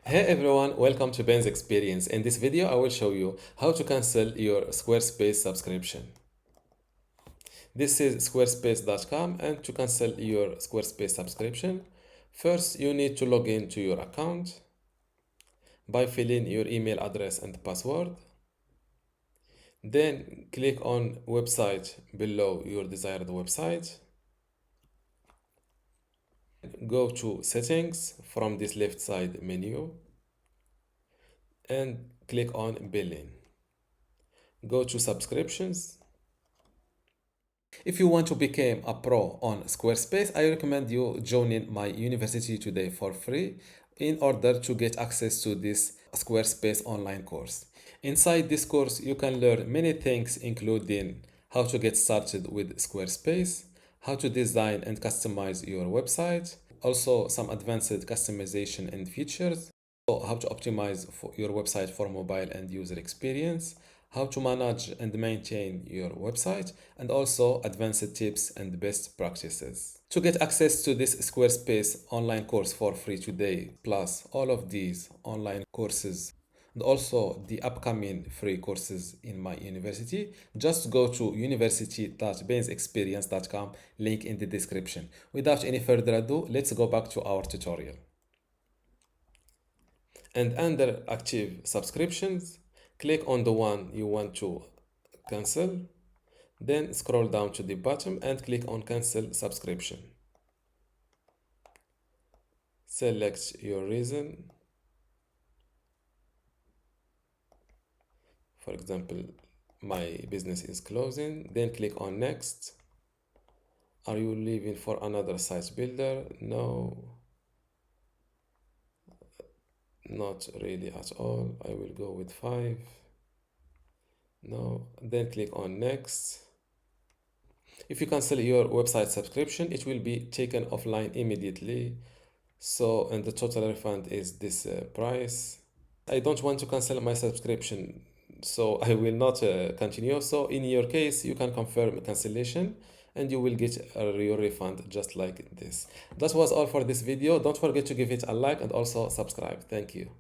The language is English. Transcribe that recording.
Hey everyone, welcome to Ben's Experience. In this video, I will show you how to cancel your Squarespace subscription. This is squarespace.com, and to cancel your Squarespace subscription, first you need to log in to your account by filling your email address and password. Then click on website below your desired website. Go to settings from this left side menu and click on billing. Go to subscriptions. If you want to become a pro on Squarespace, I recommend you joining my university today for free in order to get access to this Squarespace online course. Inside this course, you can learn many things, including how to get started with Squarespace, how to design and customize your website, also some advanced customization and features, how to optimize for your website for mobile and user experience, how to manage and maintain your website, and also advanced tips and best practices. To get access to this Squarespace online course for free today, plus all of these online courses and also the upcoming free courses in my university, just go to university.bensexperience.com, link in the description. Without any further ado, let's go back to our tutorial. And under active subscriptions, click on the one you want to cancel, then scroll down to the bottom and click on cancel subscription. Select your reason. For example, my business is closing. Then click on next. Are you leaving for another site builder? No, not really at all. I will go with 5. No. Then click on next. If you cancel your website subscription, it will be taken offline immediately. So, and the total refund is this price. I don't want to cancel my subscription, so I will not continue. So in your case, you can confirm cancellation and you will get your refund just like this. That was all for this video. Don't forget to give it a like and also subscribe. Thank you.